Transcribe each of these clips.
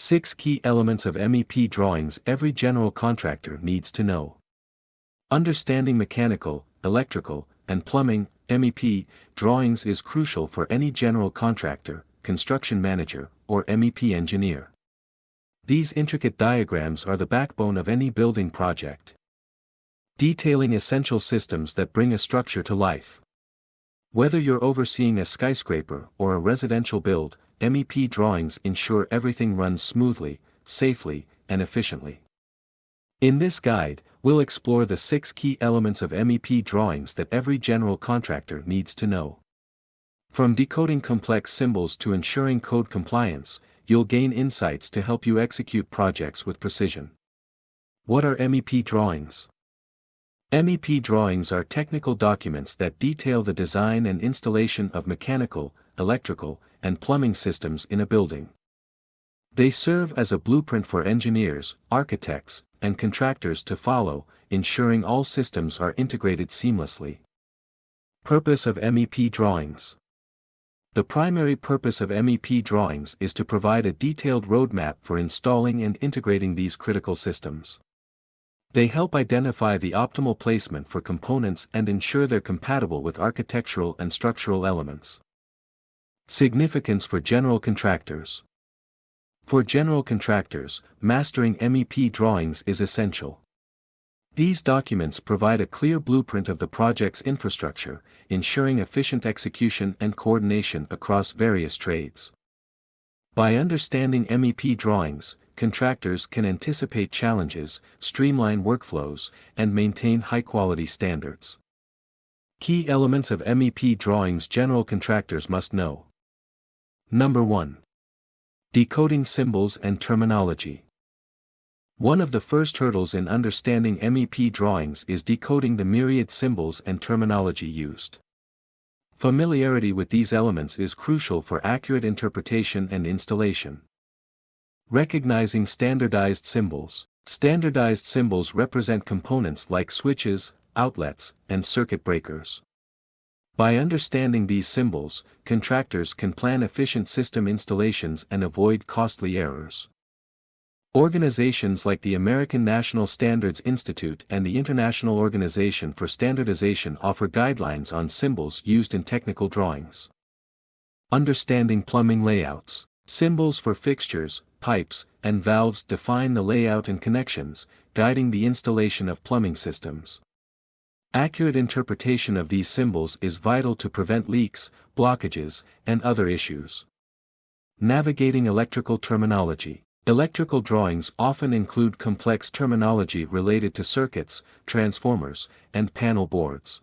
6 key elements of MEP drawings every general contractor needs to know. Understanding mechanical, electrical, and plumbing, MEP, drawings is crucial for any general contractor, construction manager, or MEP engineer. These intricate diagrams are the backbone of any building project, detailing essential systems that bring a structure to life. Whether you're overseeing a skyscraper or a residential build, MEP drawings ensure everything runs smoothly, safely, and efficiently. In this guide, we'll explore the 6 key elements of MEP drawings that every general contractor needs to know. From decoding complex symbols to ensuring code compliance, you'll gain insights to help you execute projects with precision. What are MEP drawings? MEP drawings are technical documents that detail the design and installation of mechanical, electrical, and plumbing systems in a building. They serve as a blueprint for engineers, architects, and contractors to follow, ensuring all systems are integrated seamlessly. Purpose of MEP drawings. The primary purpose of MEP drawings is to provide a detailed roadmap for installing and integrating these critical systems. They help identify the optimal placement for components and ensure they're compatible with architectural and structural elements. Significance for general contractors. For general contractors, mastering MEP drawings is essential. These documents provide a clear blueprint of the project's infrastructure, ensuring efficient execution and coordination across various trades. By understanding MEP drawings, contractors can anticipate challenges, streamline workflows, and maintain high-quality standards. Key elements of MEP drawings general contractors must know. Number 1. Decoding symbols and terminology. One of the first hurdles in understanding MEP drawings is decoding the myriad symbols and terminology used. Familiarity with these elements is crucial for accurate interpretation and installation. Recognizing standardized symbols. Standardized symbols represent components like switches, outlets, and circuit breakers. By understanding these symbols, contractors can plan efficient system installations and avoid costly errors. Organizations like the American National Standards Institute and the International Organization for Standardization offer guidelines on symbols used in technical drawings. Understanding plumbing layouts. Symbols for fixtures, pipes, and valves define the layout and connections, guiding the installation of plumbing systems. Accurate interpretation of these symbols is vital to prevent leaks, blockages, and other issues. Navigating electrical terminology. Electrical drawings often include complex terminology related to circuits, transformers, and panel boards.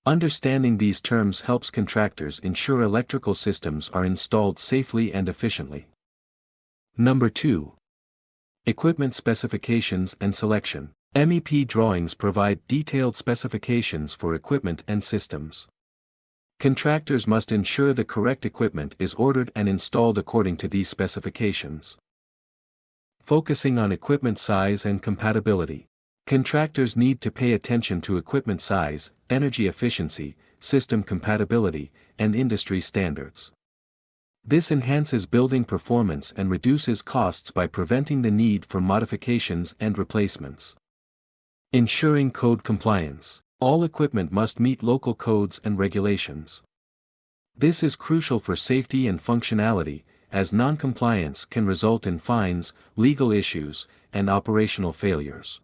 Understanding these terms helps contractors ensure electrical systems are installed safely and efficiently. Number 2. Equipment specifications and selection. MEP drawings provide detailed specifications for equipment and systems. Contractors must ensure the correct equipment is ordered and installed according to these specifications. Focusing on equipment size and compatibility. Contractors need to pay attention to equipment size, energy efficiency, system compatibility, and industry standards. This enhances building performance and reduces costs by preventing the need for modifications and replacements. Ensuring code compliance. All equipment must meet local codes and regulations. This is crucial for safety and functionality, as non-compliance can result in fines, legal issues, and operational failures.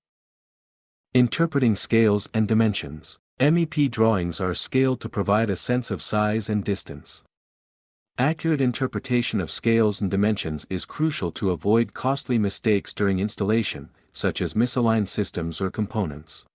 Interpreting scales and dimensions. MEP drawings are scaled to provide a sense of size and distance. Accurate interpretation of scales and dimensions is crucial to avoid costly mistakes during installation, such as misaligned systems or components.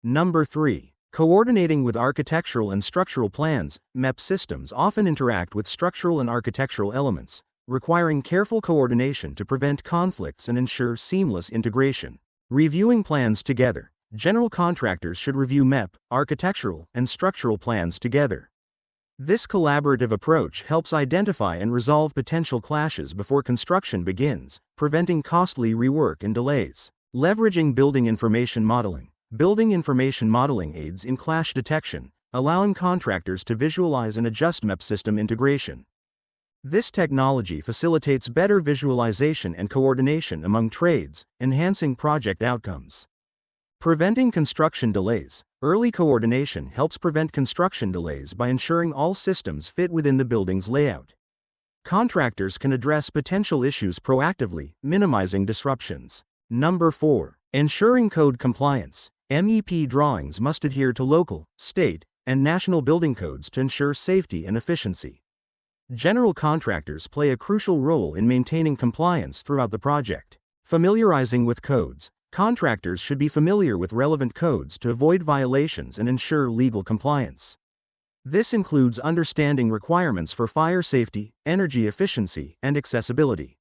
Number 3. Coordinating with architectural and structural plans. MEP systems often interact with structural and architectural elements, requiring careful coordination to prevent conflicts and ensure seamless integration. Reviewing plans together. General contractors should review MEP, architectural, and structural plans together. This collaborative approach helps identify and resolve potential clashes before construction begins, preventing costly rework and delays. Leveraging building information modeling. Building information modeling aids in clash detection, allowing contractors to visualize and adjust MEP system integration. This technology facilitates better visualization and coordination among trades, enhancing project outcomes. Preventing construction delays. Early coordination helps prevent construction delays by ensuring all systems fit within the building's layout. Contractors can address potential issues proactively, minimizing disruptions. Number 4. Ensuring code compliance. MEP drawings must adhere to local, state, and national building codes to ensure safety and efficiency. General contractors play a crucial role in maintaining compliance throughout the project. Familiarizing with codes. Contractors should be familiar with relevant codes to avoid violations and ensure legal compliance. This includes understanding requirements for fire safety, energy efficiency, and accessibility.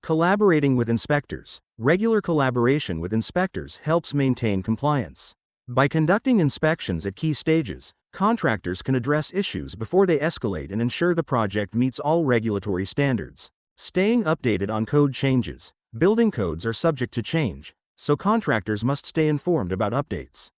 Collaborating with inspectors. Regular collaboration with inspectors helps maintain compliance. By conducting inspections at key stages, contractors can address issues before they escalate and ensure the project meets all regulatory standards. Staying updated on code changes. Building codes are subject to change, so contractors must stay informed about updates.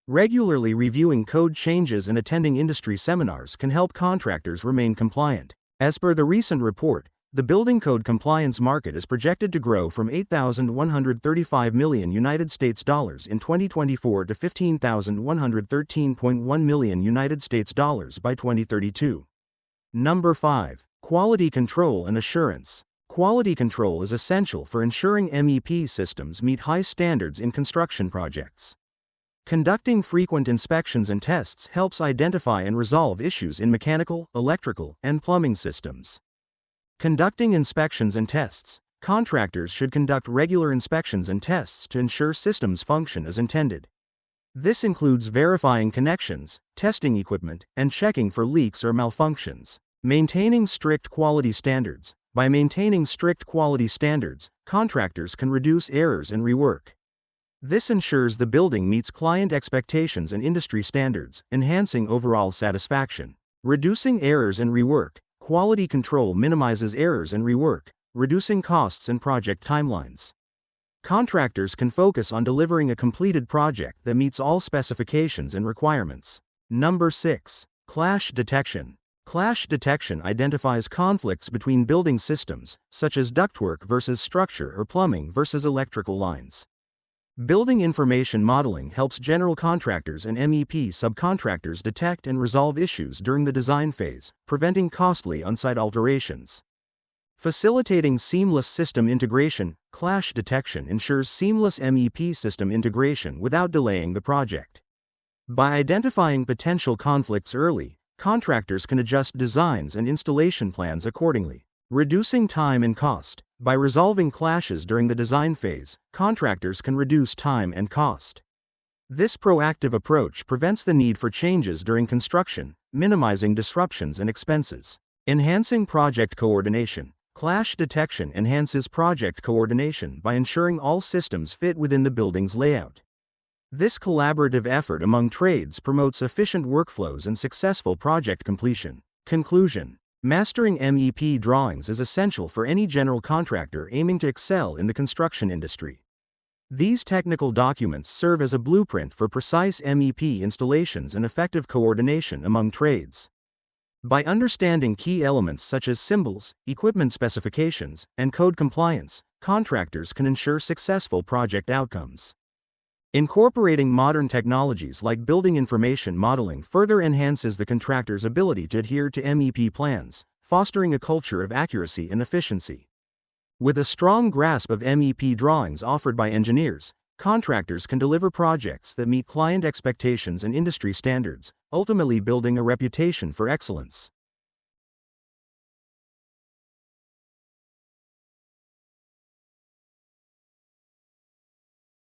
Regularly reviewing code changes and attending industry seminars can help contractors remain compliant. As per the recent report, the building code compliance market is projected to grow from $8,135 million in 2024 to $15,113.1 million by 2032. Number 5. Quality control and assurance. Quality control is essential for ensuring MEP systems meet high standards in construction projects. Conducting frequent inspections and tests helps identify and resolve issues in mechanical, electrical, and plumbing systems. Conducting inspections and tests. Contractors should conduct regular inspections and tests to ensure systems function as intended. This includes verifying connections, testing equipment, and checking for leaks or malfunctions. Maintaining strict quality standards. By maintaining strict quality standards, contractors can reduce errors and rework. This ensures the building meets client expectations and industry standards, enhancing overall satisfaction. Reducing errors and rework. Quality control minimizes errors and rework, reducing costs and project timelines. Contractors can focus on delivering a completed project that meets all specifications and requirements. Number 6. Clash detection. Clash detection identifies conflicts between building systems, such as ductwork versus structure or plumbing versus electrical lines. Building information modeling helps general contractors and MEP subcontractors detect and resolve issues during the design phase, preventing costly on-site alterations. Facilitating seamless system integration. Clash detection ensures seamless MEP system integration without delaying the project. By identifying potential conflicts early, contractors can adjust designs and installation plans accordingly, reducing time and cost. By resolving clashes during the design phase, contractors can reduce time and cost. This proactive approach prevents the need for changes during construction, minimizing disruptions and expenses. Enhancing project coordination. Clash detection enhances project coordination by ensuring all systems fit within the building's layout. This collaborative effort among trades promotes efficient workflows and successful project completion. Conclusion. Mastering MEP drawings is essential for any general contractor aiming to excel in the construction industry. These technical documents serve as a blueprint for precise MEP installations and effective coordination among trades. By understanding key elements such as symbols, equipment specifications, and code compliance, contractors can ensure successful project outcomes. Incorporating modern technologies like building information modeling further enhances the contractor's ability to adhere to MEP plans, fostering a culture of accuracy and efficiency. With a strong grasp of MEP drawings offered by engineers, contractors can deliver projects that meet client expectations and industry standards, ultimately building a reputation for excellence.